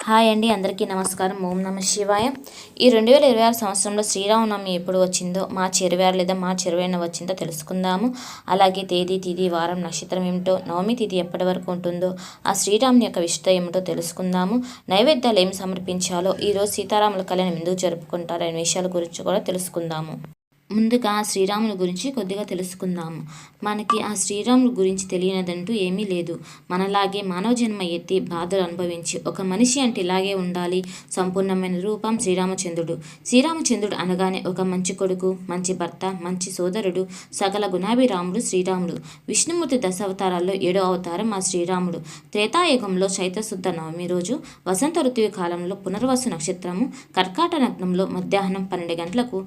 Hi అండి, అందరికీ నమస్కారం. ఓం నమ శివాయ. ఈ 2026 సంవత్సరంలో శ్రీరామనవమి ఎప్పుడు వచ్చిందో, మార్చి 26 లేదా మార్చి 20న వచ్చిందో తెలుసుకుందాము. అలాగే తేదీ, తిథి, వారం, నక్షత్రం ఏమిటో, నవమి తిథి ఎప్పటి వరకు ఉంటుందో, ఆ శ్రీరాముని యొక్క విశిష్టత ఏమిటో తెలుసుకుందాము. నైవేద్యాలు ఏమి సమర్పించాలో, ఈరోజు సీతారాముల కళ్యాణం ఎందుకు జరుపుకుంటారో అనే విషయాల గురించి కూడా తెలుసుకుందాము. ముందుగా శ్రీరాముల గురించి కొద్దిగా తెలుసుకుందాము. మనకి ఆ శ్రీరాముల గురించి తెలియనిదంటూ ఏమీ లేదు. మనలాగే మానవ జన్మ ఎత్తి బాధలు అనుభవించి ఒక మనిషి అంటే ఇలాగే ఉండాలి సంపూర్ణమైన రూపం శ్రీరామచంద్రుడు. శ్రీరామచంద్రుడు అనగానే ఒక మంచి కొడుకు, మంచి భర్త, మంచి సోదరుడు, సకల గుణాభిరాముడు శ్రీరాముడు. విష్ణుమూర్తి దశావతారాల్లో 7వ అవతారం ఆ శ్రీరాముడు. త్రేతాయుగంలో చైత్రశుద్ధ నవమి రోజు వసంత ఋతువు కాలంలో పునర్వసు నక్షత్రము కర్కాట లగ్నంలో మధ్యాహ్నం 12 గంటలకు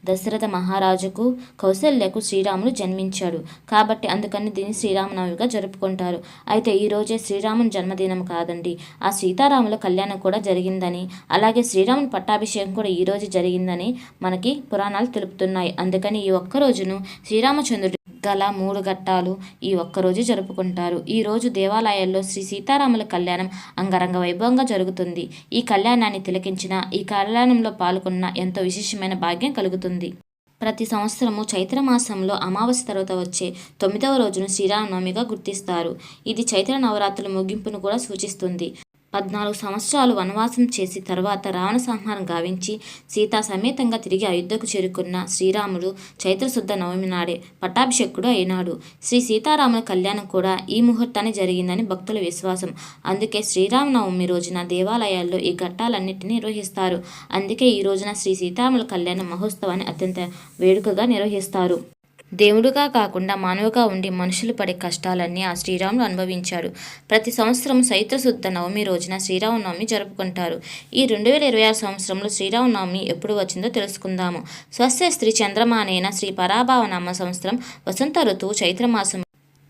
దశరథ మహారాజుకు, కౌసల్యకు శ్రీరాముడు జన్మించాడు. కాబట్టి అందుకని దీన్ని శ్రీరామనవమిగా జరుపుకుంటారు. అయితే ఈ రోజే శ్రీరాముని జన్మదినం కాదండి, ఆ సీతారాముల కళ్యాణం కూడా జరిగిందని, అలాగే శ్రీరాముని పట్టాభిషేకం కూడా ఈ రోజు జరిగిందని మనకి పురాణాలు తెలుపుతున్నాయి. అందుకని ఈ ఒక్క రోజును శ్రీరామచంద్రుడు గల 3 ఘట్టాలు ఈ ఒక్కరోజు జరుపుకుంటారు. ఈ రోజు దేవాలయాల్లో శ్రీ సీతారాముల కళ్యాణం అంగరంగ వైభవంగా జరుగుతుంది. ఈ కళ్యాణాన్ని తిలకించిన, ఈ కళ్యాణంలో పాల్గొన్న ఎంతో విశేషమైన భాగ్యం కలుగుతుంది. ప్రతి సంవత్సరము చైత్రమాసంలో అమావాస్య తర్వాత వచ్చే 9వ రోజును శ్రీరామనవమిగా గుర్తిస్తారు. ఇది చైత్ర నవరాత్రుల ముగింపును కూడా సూచిస్తుంది. 14 సంవత్సరాలు వనవాసం చేసి తర్వాత రావణ సంహారం గావించి సీతా సమేతంగా తిరిగి అయోధ్యకు చేరుకున్న శ్రీరాముడు చైత్రశుద్ధ నవమి నాడే పట్టాభిషేకుడు అయినాడు. శ్రీ సీతారాముల కళ్యాణం కూడా ఈ ముహూర్తాన్ని జరిగిందని భక్తుల విశ్వాసం. అందుకే శ్రీరామనవమి రోజున దేవాలయాల్లో ఈ ఘట్టాలన్నింటినీ నిర్వహిస్తారు. అందుకే ఈ రోజున శ్రీ సీతారాముల కళ్యాణ మహోత్సవాన్ని అత్యంత వేడుకగా నిర్వహిస్తారు. దేవుడుగా కాకుండా మానవుగా ఉండి మనుషులు పడే కష్టాలన్నీ ఆ శ్రీరాముడు అనుభవించాడు. ప్రతి సంవత్సరం చైత్రశుద్ధ నవమి రోజున శ్రీరామనవమి జరుపుకుంటారు. ఈ 2026 సంవత్సరంలో శ్రీరామనవమి ఎప్పుడు వచ్చిందో తెలుసుకుందాము. స్వస్య శ్రీ చంద్రమానేన శ్రీ పరాభావనామ సంవత్సరం వసంత ఋతువు చైత్రమాసం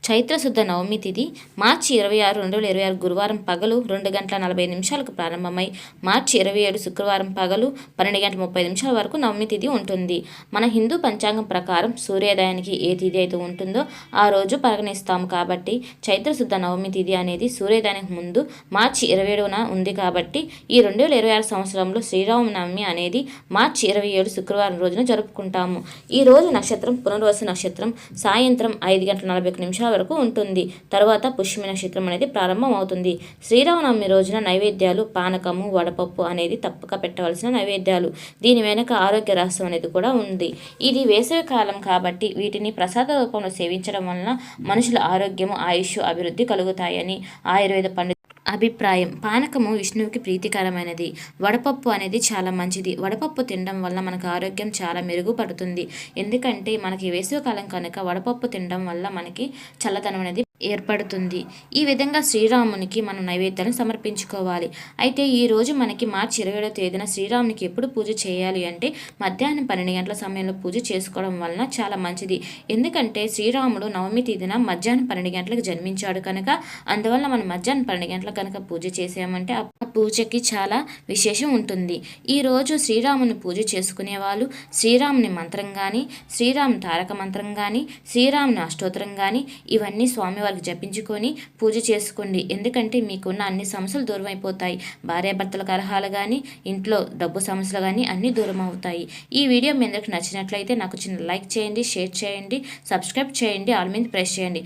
చైత్రశుద్ధ నవమి తిథి మార్చి 26, 2026 గురువారం పగలు 2:45 ప్రారంభమై మార్చి 27 శుక్రవారం పగలు 12:30 వరకు నవమి తిథి ఉంటుంది. మన హిందూ పంచాంగం ప్రకారం సూర్యోదయానికి ఏ తిథి అయితే ఉంటుందో ఆ రోజు పరిగణిస్తాము. కాబట్టి చైత్రశుద్ధ నవమి తిథి అనేది సూర్యోదయానికి ముందు మార్చి 27న ఉంది. కాబట్టి ఈ 2026 సంవత్సరంలో శ్రీరామనవమి అనేది మార్చి 27 శుక్రవారం రోజున జరుపుకుంటాము. ఈ రోజు నక్షత్రం పునర్వసు నక్షత్రం సాయంత్రం 5:41 వరకు ఉంటుంది. తర్వాత పుష్యమి నక్షత్రం అనేది ప్రారంభం అవుతుంది. శ్రీరామనవమి రోజున నైవేద్యాలు పానకము, వడపప్పు అనేది తప్పక పెట్టవలసిన నైవేద్యాలు. దీని వెనుక ఆరోగ్య రహస్యం అనేది కూడా ఉంది. ఇది వేసవి కాలం కాబట్టి వీటిని ప్రసాద రూపంలో సేవించడం వలన మనుషుల ఆరోగ్యము, ఆయుష్, అభివృద్ధి కలుగుతాయని ఆయుర్వేద పండితులు అభిప్రాయం. పానకము విష్ణువుకి ప్రీతికరమైనది. వడపప్పు అనేది చాలా మంచిది. వడపప్పు తినడం వల్ల మనకు ఆరోగ్యం చాలా మెరుగుపడుతుంది. ఎందుకంటే మనకి వేసవికాలం కనుక వడపప్పు తినడం వల్ల మనకి చల్లదనం అనేది ఏర్పడుతుంది. ఈ విధంగా శ్రీరామునికి మనం నైవేద్యాలను సమర్పించుకోవాలి. అయితే ఈ రోజు మనకి మార్చి 27వ తేదీన శ్రీరామునికి ఎప్పుడు పూజ చేయాలి అంటే మధ్యాహ్నం 12 గంటల సమయంలో పూజ చేసుకోవడం వలన చాలా మంచిది. ఎందుకంటే శ్రీరాముడు నవమి తేదీన మధ్యాహ్నం 12 గంటలకు జన్మించాడు కనుక అందువల్ల మనం మధ్యాహ్నం 12 గంటలకు కనుక పూజ చేసామంటే ఆ పూజకి చాలా విశేషం ఉంటుంది. ఈ రోజు శ్రీరాముని పూజ చేసుకునే వాళ్ళు శ్రీరాముని మంత్రం కానీ, శ్రీరాముని తారక మంత్రం కానీ, శ్రీరాముని అష్టోత్తరం కానీ ఇవన్నీ స్వామివారికి జపించుకొని పూజ చేసుకోండి. ఎందుకంటే మీకున్న అన్ని సమస్యలు దూరం అయిపోతాయి. భార్యాభర్తల కలహాలు కానీ, ఇంట్లో డబ్బు సమస్యలు కానీ అన్నీ దూరం అవుతాయి. ఈ వీడియో మీ అందరికి నచ్చినట్లయితే నాకు చిన్న లైక్ చేయండి, షేర్ చేయండి, సబ్స్క్రైబ్ చేయండి, ఆల్ మీద ప్రెస్ చేయండి.